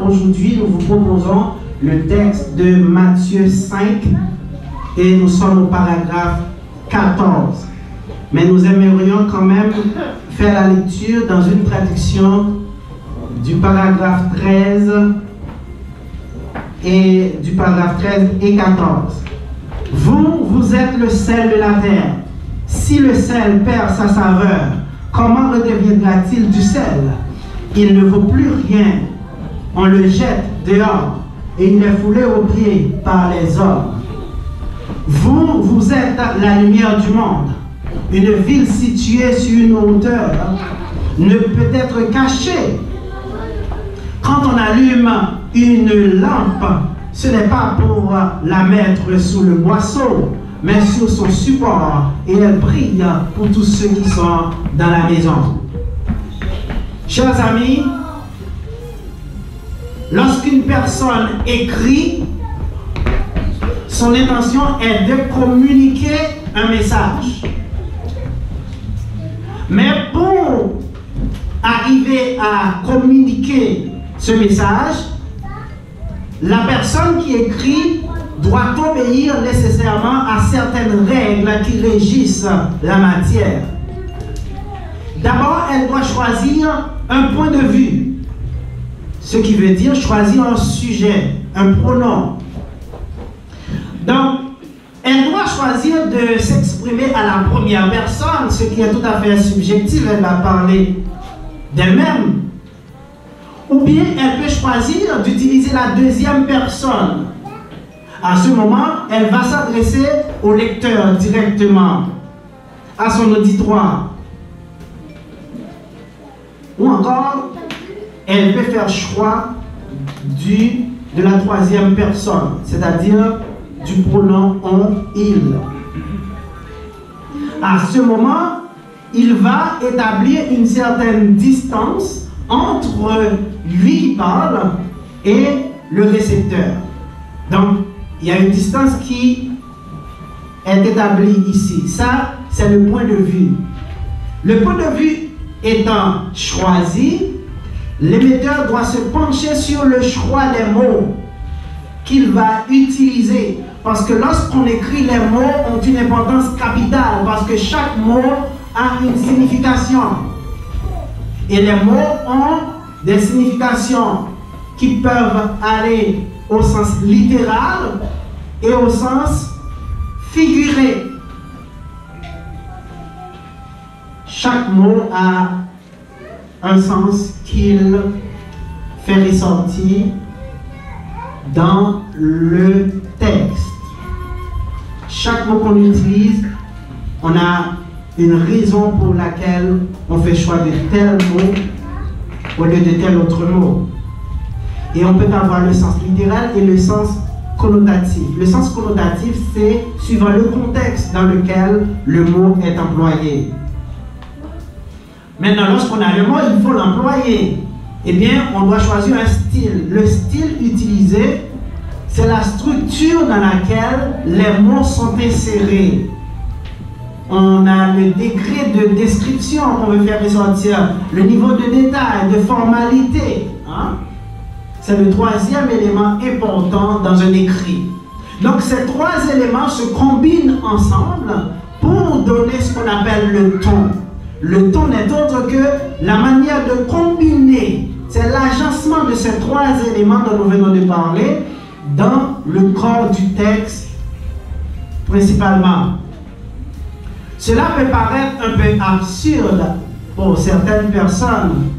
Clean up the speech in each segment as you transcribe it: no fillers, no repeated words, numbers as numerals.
Aujourd'hui, nous vous proposons le texte de Matthieu 5 et nous sommes au paragraphe 14. Mais nous aimerions quand même faire la lecture dans une traduction du paragraphe 13 et 14. Vous êtes le sel de la terre. Si le sel perd sa saveur, comment redeviendra-t-il du sel? Il ne vaut plus rien. On le jette dehors et il est foulé aux pieds par les hommes. Vous êtes la lumière du monde. Une ville située sur une hauteur ne peut être cachée. Quand on allume une lampe, ce n'est pas pour la mettre sous le boisseau, mais sur son support, et elle brille pour tous ceux qui sont dans la maison. Chers amis, lorsqu'une personne écrit, son intention est de communiquer un message. Mais pour arriver à communiquer ce message, la personne qui écrit doit obéir nécessairement à certaines règles qui régissent la matière. D'abord, elle doit choisir un point de vue, ce qui veut dire choisir un sujet, un pronom. Donc, elle doit choisir de s'exprimer à la première personne, ce qui est tout à fait subjectif, elle va parler d'elle-même. Ou bien elle peut choisir d'utiliser la deuxième personne. À ce moment, elle va s'adresser au lecteur directement, à son auditoire. Ou encore, elle peut faire choix de la troisième personne, c'est-à-dire du pronom on, il. À ce moment, il va établir une certaine distance entre lui qui parle et le récepteur. Donc, il y a une distance qui est établie ici. Ça, c'est le point de vue. Le point de vue étant choisi, l'émetteur doit se pencher sur le choix des mots qu'il va utiliser. Parce que lorsqu'on écrit, les mots ont une importance capitale, parce que chaque mot a une signification. Et les mots ont des significations qui peuvent aller au sens littéral et au sens figuré. Chaque mot a un sens qu'il fait ressortir dans le texte. Chaque mot qu'on utilise, on a une raison pour laquelle on fait choix de tel mot au lieu de tel autre mot. Et on peut avoir le sens littéral et le sens connotatif. Le sens connotatif, c'est suivant le contexte dans lequel le mot est employé. Maintenant, lorsqu'on a le mot, il faut l'employer. Eh bien, on doit choisir un style. Le style utilisé, c'est la structure dans laquelle les mots sont insérés. On a le degré de description qu'on veut faire ressortir, le niveau de détail, de formalité. Hein? C'est le troisième élément important dans un écrit. Donc ces trois éléments se combinent ensemble pour donner ce qu'on appelle le ton. Le ton n'est autre que la manière de combiner. C'est l'agencement de ces trois éléments dont nous venons de parler dans le corps du texte principalement. Cela peut paraître un peu absurde pour certaines personnes,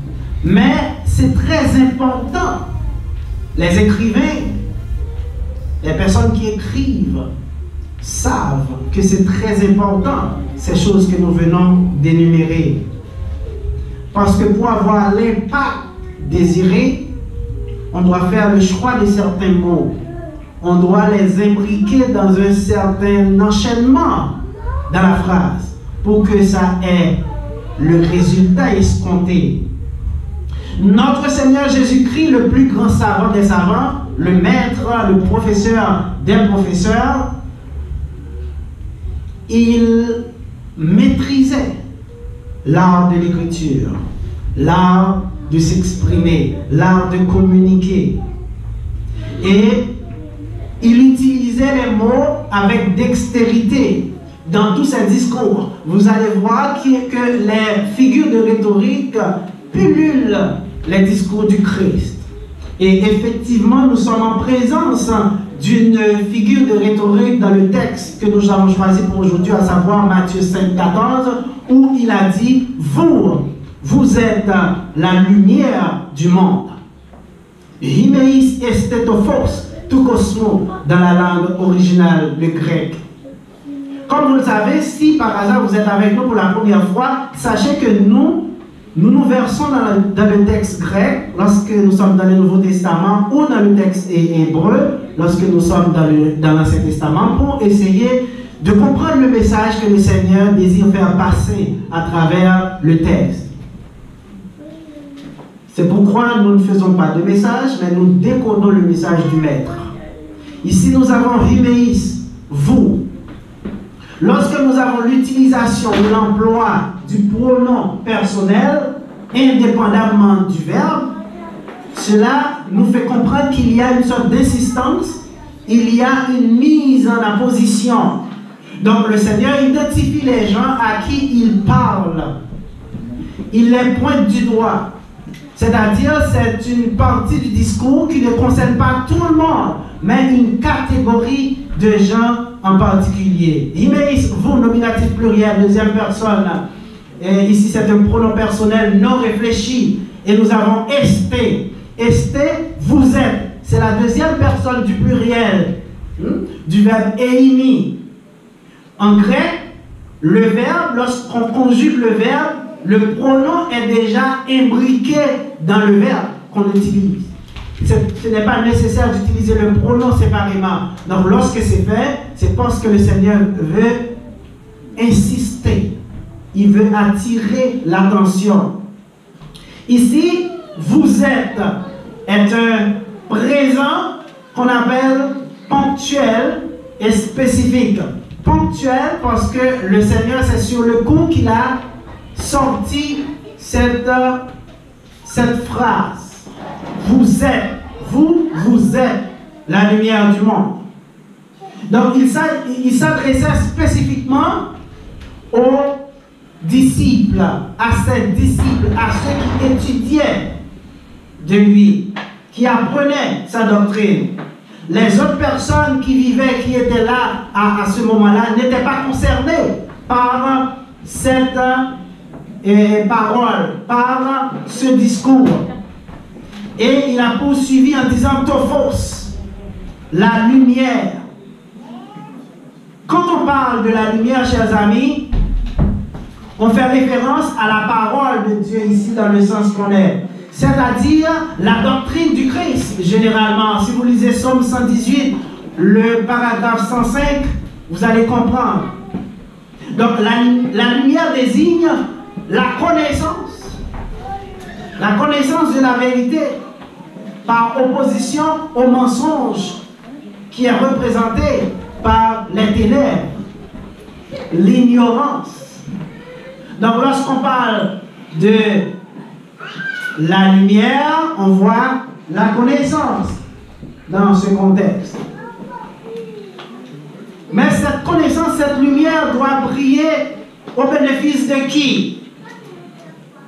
mais c'est très important. Les écrivains, les personnes qui écrivent, savent que c'est très important, ces choses que nous venons d'énumérer. Parce que pour avoir l'impact désiré, on doit faire le choix de certains mots. On doit les imbriquer dans un certain enchaînement dans la phrase pour que ça ait le résultat escompté. Notre Seigneur Jésus-Christ, le plus grand savant des savants, le maître, le professeur des professeurs, il maîtrisait l'art de l'écriture, l'art de s'exprimer, l'art de communiquer. Et il utilisait les mots avec dextérité dans tous ses discours. Vous allez voir que les figures de rhétorique pullulent les discours du Christ. Et effectivement, nous sommes en présence d'une figure de rhétorique dans le texte que nous avons choisi pour aujourd'hui, à savoir Matthieu 5, 14, où il a dit « Vous êtes la lumière du monde. » Himeis estetophos, tout cosmo, dans la langue originale, le grec. Comme vous le savez, si par hasard vous êtes avec nous pour la première fois, sachez que nous versons dans le texte grec lorsque nous sommes dans le Nouveau Testament ou dans le texte hébreu lorsque nous sommes dans l'Ancien Testament pour essayer de comprendre le message que le Seigneur désire faire passer à travers le texte. C'est pourquoi nous ne faisons pas de message, mais nous décodons le message du Maître. Ici, nous avons Himeis, vous. Lorsque nous avons l'utilisation ou l'emploi du pronom personnel, indépendamment du verbe, cela nous fait comprendre qu'il y a une sorte d'insistance, il y a une mise en apposition. Donc le Seigneur identifie les gens à qui il parle. Il les pointe du doigt. C'est-à-dire, c'est une partie du discours qui ne concerne pas tout le monde, mais une catégorie de gens en particulier. Himeis, vous, nominatif pluriel, deuxième personne. Et ici, c'est un pronom personnel non réfléchi. Et nous avons esté. Esté, vous êtes. C'est la deuxième personne du pluriel, du verbe eimi. En grec, le verbe, lorsqu'on conjugue le verbe, le pronom est déjà imbriqué dans le verbe qu'on utilise. Ce n'est pas nécessaire d'utiliser le pronom séparément. Donc lorsque c'est fait, c'est parce que le Seigneur veut insister. Il veut attirer l'attention. Ici, vous êtes est un présent qu'on appelle ponctuel et spécifique. Ponctuel parce que le Seigneur, c'est sur le coup qu'il a sorti cette phrase. Vous êtes la lumière du monde. Donc il s'adressait spécifiquement aux disciples, à ses disciples, à ceux qui étudiaient de lui, qui apprenaient sa doctrine. Les autres personnes qui vivaient, qui étaient là à ce moment-là, n'étaient pas concernées par cette parole, par ce discours. Et il a poursuivi en disant Tophos, la lumière. Quand on parle de la lumière, chers amis, on fait référence à la parole de Dieu ici dans le sens qu'on est. C'est-à-dire la doctrine du Christ, généralement. Si vous lisez Psaume 118, le paragraphe 105, vous allez comprendre. Donc la lumière désigne la connaissance de la vérité, par opposition au mensonge qui est représenté par les ténèbres, l'ignorance. Donc lorsqu'on parle de la lumière, on voit la connaissance dans ce contexte. Mais cette connaissance, cette lumière doit briller au bénéfice de qui?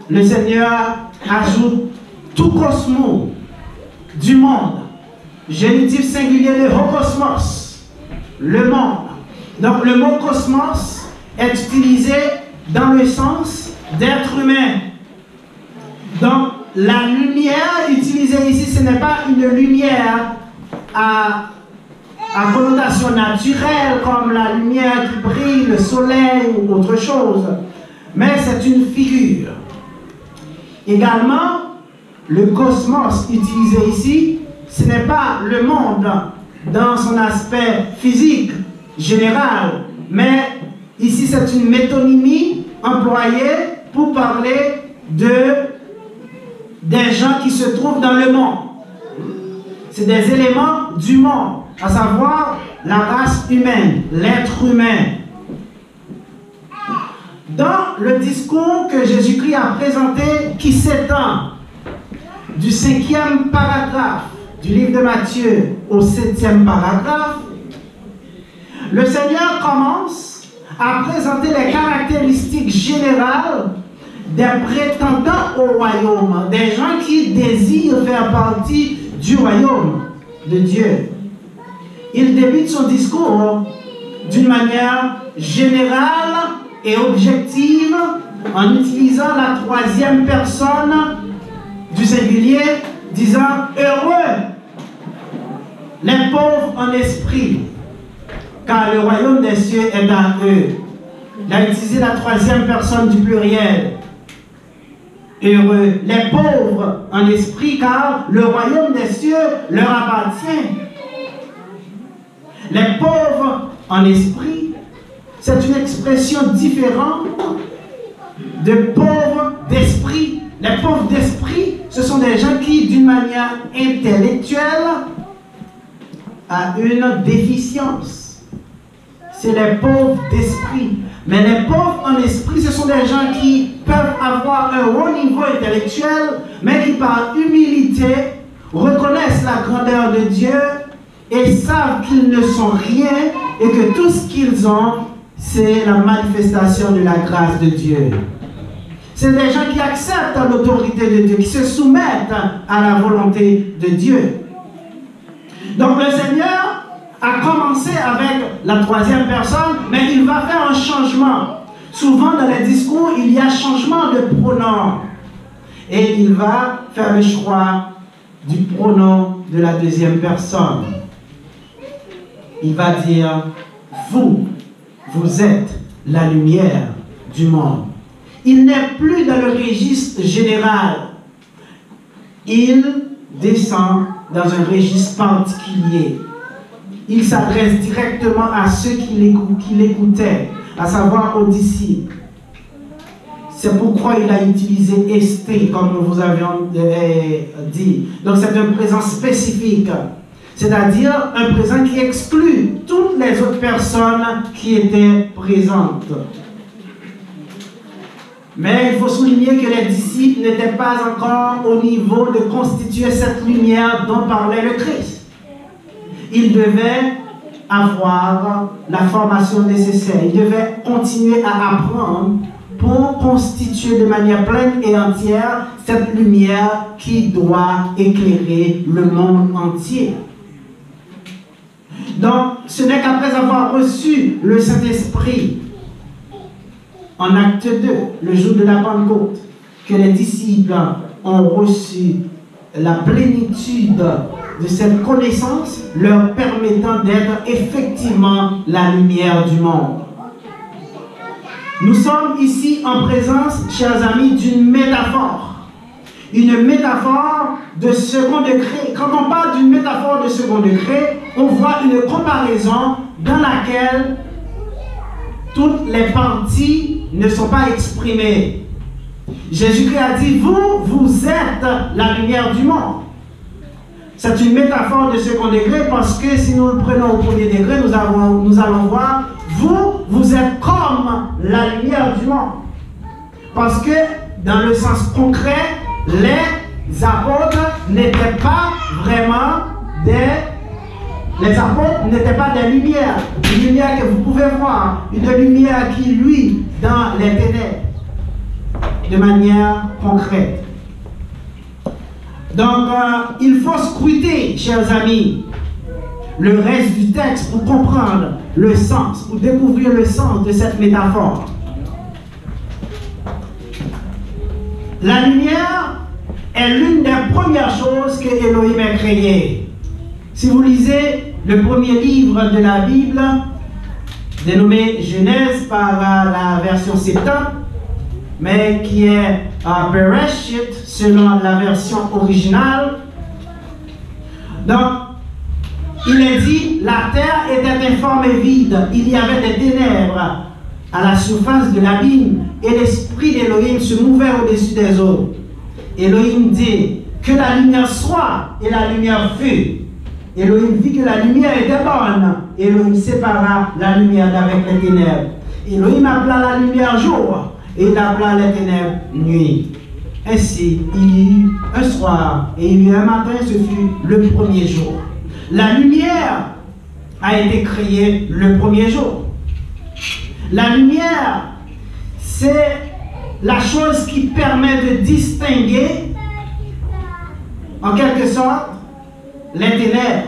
Le Seigneur ajoute tout cosmos du monde. Génitif singulier, le hokosmos, le monde. Donc le mot cosmos est utilisé dans le sens d'être humain. Donc la lumière utilisée ici, ce n'est pas une lumière à connotation naturelle comme la lumière qui brille, le soleil ou autre chose, mais c'est une figure. Également, le cosmos utilisé ici, ce n'est pas le monde dans son aspect physique général, mais ici c'est une métonymie employée pour parler des gens qui se trouvent dans le monde. C'est des éléments du monde, à savoir la race humaine, l'être humain. Dans le discours que Jésus-Christ a présenté, qui s'étend du 5e paragraphe du livre de Matthieu au 7e paragraphe, le Seigneur commence à présenter les caractéristiques générales des prétendants au royaume, des gens qui désirent faire partie du royaume de Dieu. Il débute son discours d'une manière générale et objective en utilisant la 3e personne du singulier, disant « Heureux les pauvres en esprit, car le royaume des cieux est à eux. » Il a utilisé la 3e personne du pluriel. Heureux les pauvres en esprit, car le royaume des cieux leur appartient. Les pauvres en esprit, c'est une expression différente de pauvres d'esprit. Les pauvres d'esprit, ce sont des gens qui, d'une manière intellectuelle, ont une déficience. C'est les pauvres d'esprit. Mais les pauvres en esprit, ce sont des gens qui peuvent avoir un haut niveau intellectuel, mais qui par humilité reconnaissent la grandeur de Dieu et savent qu'ils ne sont rien et que tout ce qu'ils ont, c'est la manifestation de la grâce de Dieu. C'est des gens qui acceptent l'autorité de Dieu, qui se soumettent à la volonté de Dieu. Donc le Seigneur a commencé avec la 3e personne, mais il va faire un changement. Souvent dans les discours, il y a changement de pronom. Et il va faire le choix du pronom de la 2e personne. Il va dire, vous êtes la lumière du monde. Il n'est plus dans le registre général. Il descend dans un registre particulier. Il s'adresse directement à ceux qui l'écoutaient, à savoir aux disciples. C'est pourquoi il a utilisé esté, comme nous vous avions dit. Donc c'est un présent spécifique, c'est-à-dire un présent qui exclut toutes les autres personnes qui étaient présentes. Mais il faut souligner que les disciples n'étaient pas encore au niveau de constituer cette lumière dont parlait le Christ. Ils devaient avoir la formation nécessaire. Ils devaient continuer à apprendre pour constituer de manière pleine et entière cette lumière qui doit éclairer le monde entier. Donc, ce n'est qu'après avoir reçu le Saint-Esprit en acte 2, le jour de la Pentecôte, que les disciples ont reçu la plénitude de cette connaissance, leur permettant d'être effectivement la lumière du monde. Nous sommes ici en présence, chers amis, d'une métaphore. Une métaphore de second degré. Quand on parle d'une métaphore de second degré, on voit une comparaison dans laquelle toutes les parties ne sont pas exprimées. Jésus-Christ a dit, vous êtes la lumière du monde. C'est une métaphore de second degré parce que si nous le prenons au premier degré, nous allons voir, vous êtes comme la lumière du monde. Parce que dans le sens concret, les apôtres n'étaient pas vraiment les apôtres n'étaient pas des lumières. Une lumière que vous pouvez voir, une lumière qui luit dans les ténèbres de manière concrète. Donc, il faut scruter, chers amis, le reste du texte pour comprendre le sens, pour découvrir le sens de cette métaphore. La lumière est l'une des premières choses que Elohim a créées. Si vous lisez le premier livre de la Bible, dénommé Genèse par la version Septante, mais qui est Bereshit selon la version originale. Donc, il est dit, la terre était informe et vide, il y avait des ténèbres à la surface de l'abîme, et l'esprit d'Elohim se mouvait au-dessus des eaux. Elohim dit, que la lumière soit, et la lumière fut. Elohim vit que la lumière était bonne. Elohim sépara la lumière d'avec les ténèbres. Elohim appela la lumière jour, et il appela les ténèbres nuit. Ainsi, il y eut un soir et il y eut un matin, ce fut le premier jour. La lumière a été créée le premier jour. La lumière, c'est la chose qui permet de distinguer, en quelque sorte, les ténèbres.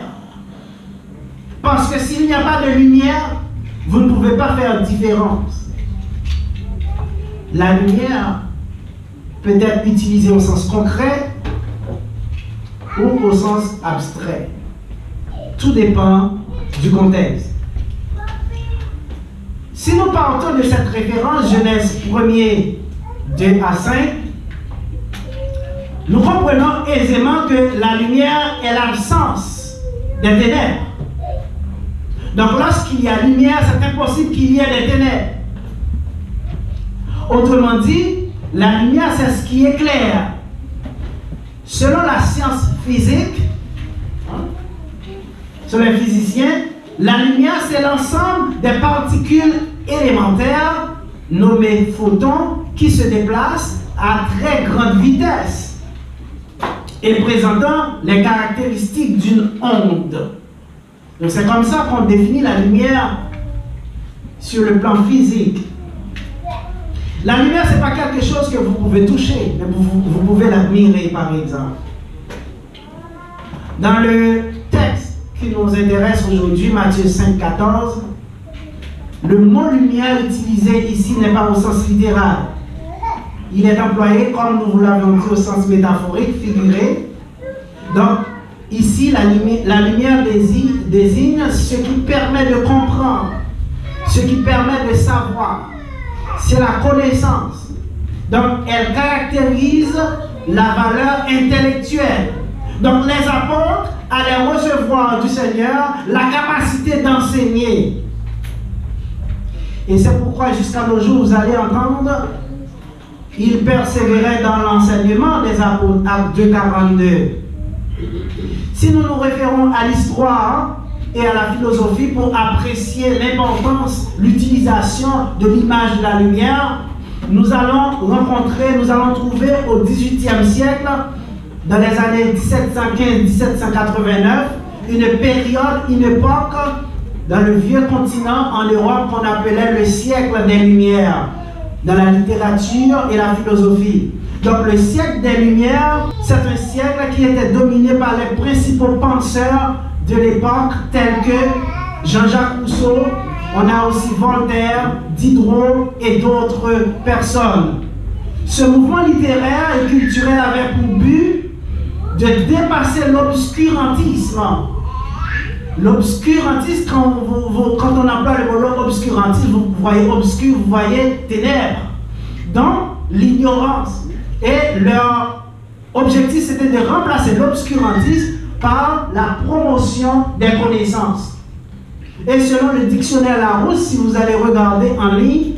Parce que s'il n'y a pas de lumière, vous ne pouvez pas faire différence. La lumière peut être utilisée au sens concret ou au sens abstrait. Tout dépend du contexte. Si nous partons de cette référence, Genèse 1er, 2 à 5, nous comprenons aisément que la lumière est l'absence des ténèbres. Donc lorsqu'il y a lumière, c'est impossible qu'il y ait des ténèbres. Autrement dit, la lumière, c'est ce qui éclaire. Selon la science physique, selon les physiciens, la lumière, c'est l'ensemble des particules élémentaires nommées photons qui se déplacent à très grande vitesse et présentant les caractéristiques d'une onde. Donc c'est comme ça qu'on définit la lumière sur le plan physique. La lumière, ce n'est pas quelque chose que vous pouvez toucher, mais vous pouvez l'admirer, par exemple. Dans le texte qui nous intéresse aujourd'hui, Matthieu 5, 14, le mot lumière utilisé ici n'est pas au sens littéral. Il est employé, comme nous vous l'avons dit, au sens métaphorique, figuré. Donc, ici, la lumière désigne ce qui permet de comprendre, ce qui permet de savoir. C'est la connaissance. Donc, elle caractérise la valeur intellectuelle. Donc, les apôtres allaient recevoir du Seigneur la capacité d'enseigner. Et c'est pourquoi, jusqu'à nos jours, vous allez entendre, ils persévéraient dans l'enseignement des apôtres, Actes 2, 42. Si nous nous référons à l'histoire et à la philosophie pour apprécier l'importance, l'utilisation de l'image de la lumière, nous allons trouver au XVIIIe siècle, dans les années 1715-1789, une époque dans le vieux continent en Europe qu'on appelait le siècle des Lumières, dans la littérature et la philosophie. Donc le siècle des Lumières, c'est un siècle qui était dominé par les principaux penseurs de l'époque, tels que Jean-Jacques Rousseau, on a aussi Voltaire, Diderot et d'autres personnes. Ce mouvement littéraire et culturel avait pour but de dépasser l'obscurantisme. L'obscurantisme, quand on emploie le mot obscurantisme, vous voyez obscur, vous voyez ténèbres. Donc, l'ignorance. Et leur objectif, c'était de remplacer l'obscurantisme par la promotion des connaissances. Et selon le dictionnaire Larousse, si vous allez regarder en ligne,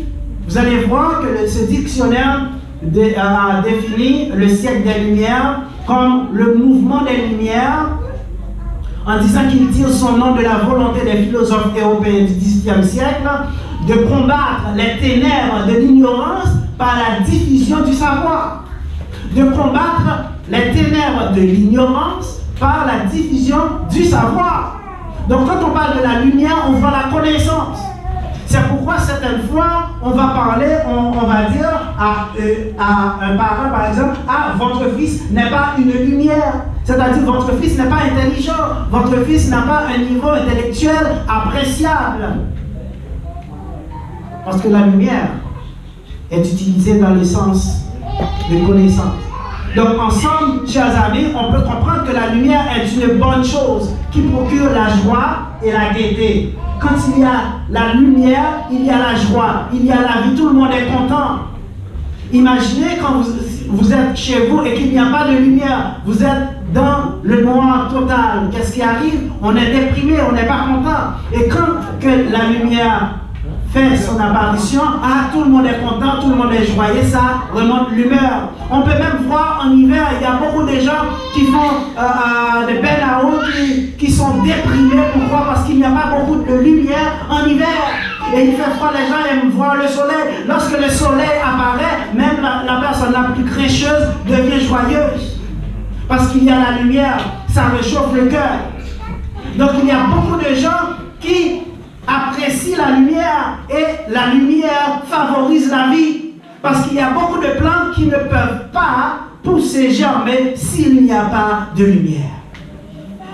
vous allez voir que ce dictionnaire a défini le siècle des Lumières comme le mouvement des Lumières, en disant qu'il tire son nom de la volonté des philosophes européens du XVIIIe siècle de combattre les ténèbres de l'ignorance par la diffusion du savoir. De combattre les ténèbres de l'ignorance par la diffusion du savoir. Donc quand on parle de la lumière, on voit la connaissance. C'est pourquoi certaines fois, on va parler, on va dire à un parent, par exemple, ah, votre fils n'est pas une lumière. C'est-à-dire, votre fils n'est pas intelligent. Votre fils n'a pas un niveau intellectuel appréciable. Parce que la lumière est utilisée dans le sens de connaissance. Donc ensemble, chers amis, on peut comprendre que la lumière est une bonne chose qui procure la joie et la gaieté. Quand il y a la lumière, il y a la joie, il y a la vie, tout le monde est content. Imaginez quand vous êtes chez vous et qu'il n'y a pas de lumière, vous êtes dans le noir total. Qu'est-ce qui arrive? On est déprimé, on n'est pas content. Et quand que la lumière fait son apparition, ah, tout le monde est content, tout le monde est joyeux, ça remonte l'humeur. On peut même voir en hiver, il y a beaucoup de gens qui font des burn-out, qui sont déprimés. Pourquoi? Parce qu'il n'y a pas beaucoup de lumière en hiver. et il fait froid, les gens aiment voir le soleil. Lorsque le soleil apparaît, même la personne la plus grécheuse devient joyeuse. Parce qu'il y a la lumière, ça réchauffe le cœur. Donc il y a beaucoup de gens qui apprécient la lumière et la lumière favorise la vie. Parce qu'il y a beaucoup de plantes qui ne peuvent pas pousser, germer s'il n'y a pas de lumière.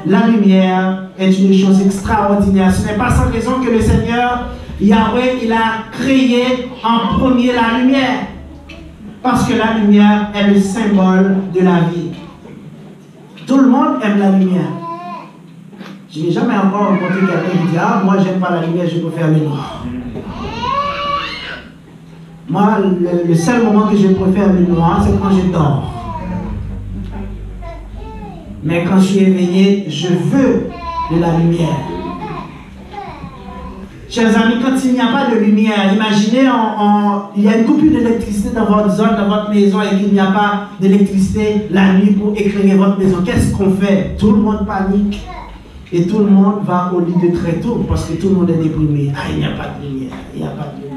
La lumière est une chose extraordinaire. Ce n'est pas sans raison que le Seigneur, Yahweh, il a créé en premier la lumière. Parce que la lumière est le symbole de la vie. Tout le monde aime la lumière. Je n'ai jamais encore rencontré quelqu'un qui dit « Ah, moi j'aime pas la lumière, je préfère le noir. » Moi, le seul moment que je préfère le noir, c'est quand je dors. Mais quand je suis éveillé, je veux de la lumière. Chers amis, quand il n'y a pas de lumière, imaginez, il y a une coupure d'électricité dans votre zone, dans votre maison, et qu'il n'y a pas d'électricité la nuit pour éclairer votre maison. Qu'est-ce qu'on fait? Tout le monde panique. Et tout le monde va au lit de très tôt, parce que tout le monde est déprimé. Ah, il n'y a pas de lumière, il n'y a pas de lumière.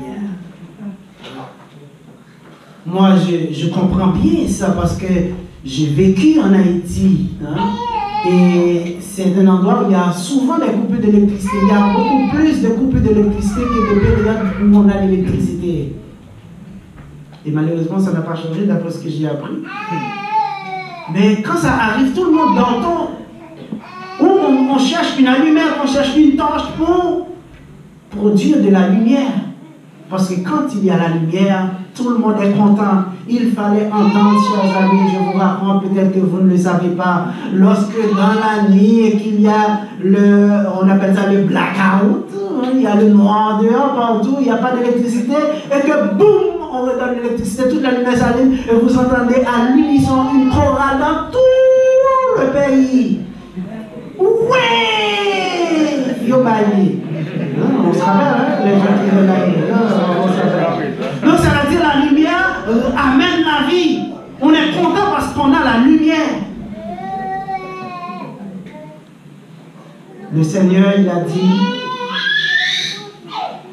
Moi, je comprends bien ça, parce que j'ai vécu en Haïti. Hein? Et c'est un endroit où il y a souvent des coupures d'électricité. Il y a beaucoup plus de coupures d'électricité que de périodes où on a l'électricité. Et malheureusement, ça n'a pas changé d'après ce que j'ai appris. Mais quand ça arrive, tout le monde dort. Où on cherche une allumette, on cherche une torche pour produire de la lumière. Parce que quand il y a la lumière, tout le monde est content. Il fallait entendre, chers amis, je vous raconte, peut-être que vous ne le savez pas, lorsque dans la nuit, qu'il y a on appelle ça le blackout, il y a le noir dehors, partout, il n'y a pas d'électricité, et que boum, on redonne l'électricité, toute la lumière s'allume, et vous entendez à l'unisson une chorale dans tout le pays. Ouais! Yo baillé. On se rappelle, hein, les gens qui veulent donc ça veut dire la lumière amène la vie. On est content parce qu'on a la lumière. Le Seigneur, il a dit,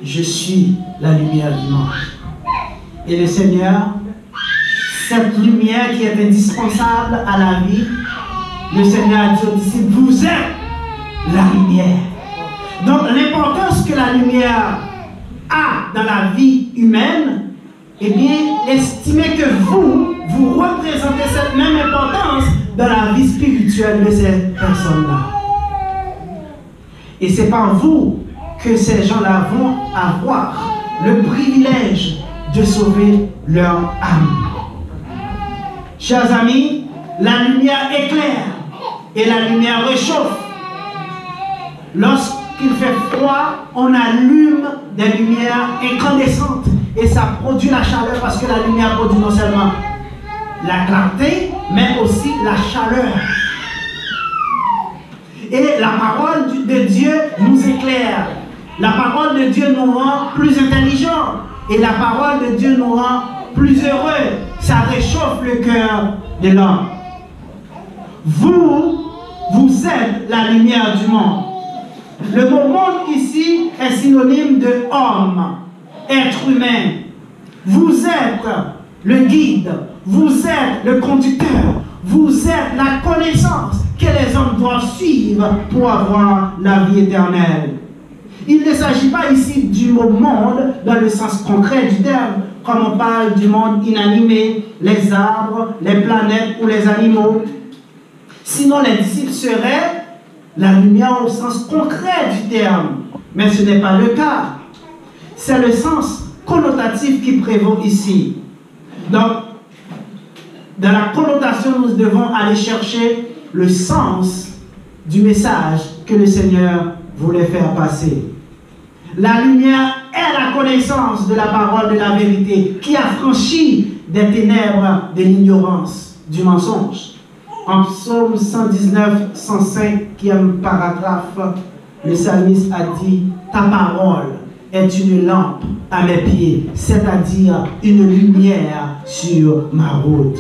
je suis la lumière du monde. Et le Seigneur, cette lumière qui est indispensable à la vie, le Seigneur a dit aux disciples, vous êtes la lumière. Donc l'importance que la lumière a dans la vie humaine, eh bien, estimez que vous représentez cette même importance dans la vie spirituelle de ces personnes-là. Et c'est par vous que ces gens-là vont avoir le privilège de sauver leur âme. Chers amis, la lumière éclaire et la lumière réchauffe. Lorsqu'il fait froid, on allume des lumières incandescentes et ça produit la chaleur parce que la lumière produit non seulement la clarté, mais aussi la chaleur. Et la parole de Dieu nous éclaire. La parole de Dieu nous rend plus intelligents. Et la parole de Dieu nous rend plus heureux. Ça réchauffe le cœur de l'homme. Vous êtes la lumière du monde. Le mot monde ici est synonyme de homme, être humain. Vous êtes le guide, vous êtes le conducteur, vous êtes la connaissance que les hommes doivent suivre pour avoir la vie éternelle. Il ne s'agit pas ici du mot monde dans le sens concret du terme, comme on parle du monde inanimé, les arbres, les planètes ou les animaux. Sinon, les disciples seraient la lumière au sens concret du terme. Mais ce n'est pas le cas. C'est le sens connotatif qui prévaut ici. Donc, dans la connotation, nous devons aller chercher le sens du message que le Seigneur voulait faire passer. La lumière est la connaissance de la parole de la vérité qui a franchi des ténèbres de l'ignorance, du mensonge. En psaume 119, 105e paragraphe, le psalmiste a dit « Ta parole est une lampe à mes pieds, c'est-à-dire une lumière sur ma route. »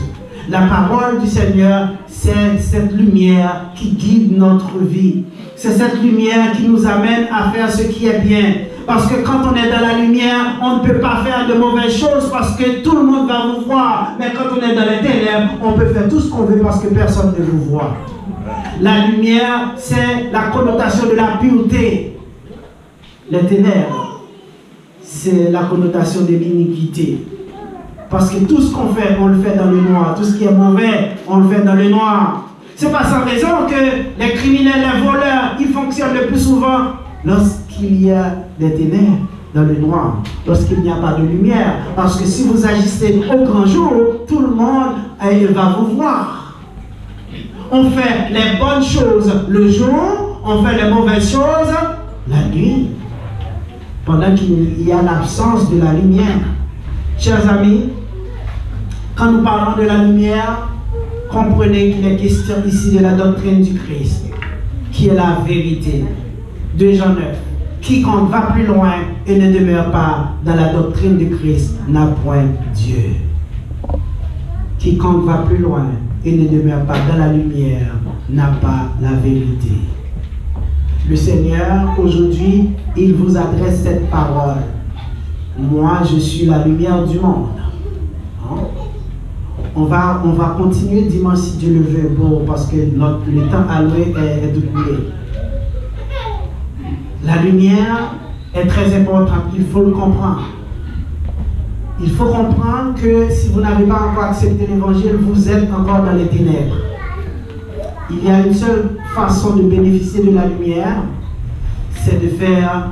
La parole du Seigneur, c'est cette lumière qui guide notre vie. C'est cette lumière qui nous amène à faire ce qui est bien. Parce que quand on est dans la lumière, on ne peut pas faire de mauvaises choses parce que tout le monde va vous voir. Mais quand on est dans les ténèbres, on peut faire tout ce qu'on veut parce que personne ne vous voit. La lumière, c'est la connotation de la pureté. Les ténèbres, c'est la connotation de l'iniquité. Parce que tout ce qu'on fait, on le fait dans le noir. Tout ce qui est mauvais, on le fait dans le noir. C'est pas sans raison que les criminels, les voleurs, ils fonctionnent le plus souvent lorsqu'il y a des ténèbres, dans le noir, lorsqu'il n'y a pas de lumière. Parce que si vous agissez au grand jour, tout le monde va vous voir. On fait les bonnes choses le jour, on fait les mauvaises choses la nuit, pendant qu'il y a l'absence de la lumière. Chers amis, quand nous parlons de la lumière, comprenez qu'il est question ici de la doctrine du Christ, qui est la vérité. 2 Jean 9. Quiconque va plus loin et ne demeure pas dans la doctrine du Christ n'a point Dieu. Quiconque va plus loin et ne demeure pas dans la lumière n'a pas la vérité. Le Seigneur, aujourd'hui, il vous adresse cette parole. Moi, je suis la lumière du monde. On va continuer dimanche si Dieu le veut, bon, parce que le temps alloué est doublé. La lumière est très importante, il faut le comprendre. Il faut comprendre que si vous n'avez pas encore accepté l'évangile, vous êtes encore dans les ténèbres. Il y a une seule façon de bénéficier de la lumière, c'est de faire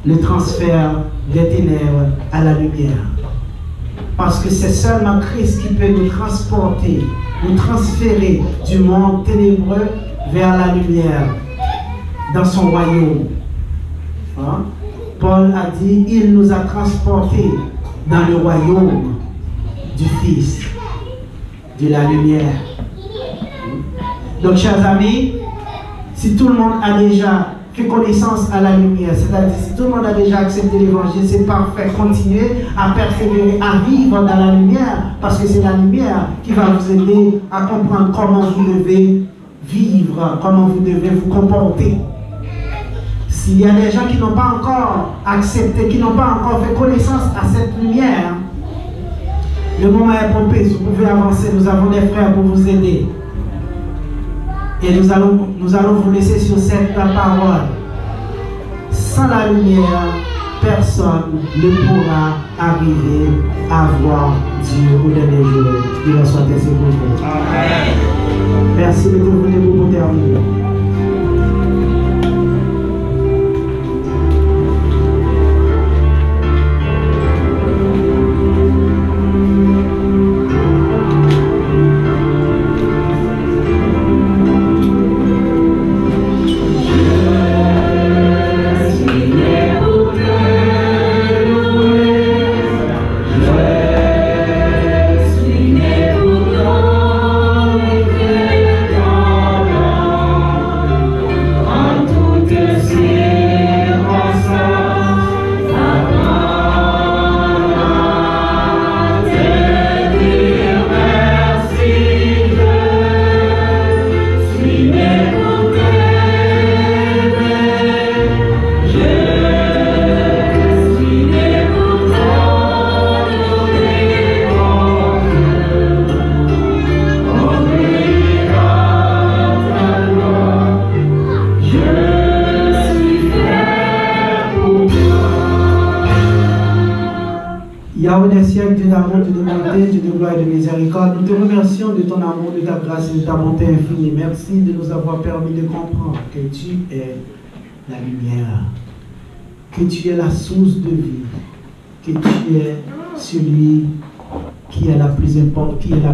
le transfert des ténèbres à la lumière. Parce que c'est seulement Christ qui peut nous transporter, nous transférer du monde ténébreux vers la lumière, dans son royaume. Hein? Paul a dit, il nous a transportés dans le royaume du Fils, de la lumière. Donc, chers amis, si tout le monde a déjà fait connaissance à la lumière, c'est-à-dire si tout le monde a déjà accepté l'évangile, c'est parfait. Continuez à persévérer, à vivre dans la lumière, parce que c'est la lumière qui va vous aider à comprendre comment vous devez vivre, comment vous devez vous comporter. S'il y a des gens qui n'ont pas encore accepté, qui n'ont pas encore fait connaissance à cette lumière, le moment est propice, vous pouvez avancer, nous avons des frères pour vous aider. Et nous allons vous laisser sur cette parole. Sans la lumière, personne ne pourra arriver à voir Dieu au dernier jour. Il en soit ainsi pour vous. Amen. Merci de vous venir pour terminer. Dieu d'amour, Dieu de bonté, Dieu de gloire et de miséricorde, nous te remercions de ton amour, de ta grâce et de ta bonté infinie. Merci de nous avoir permis de comprendre que tu es la lumière, que tu es la source de vie, que tu es celui qui est la plus importante, qui est la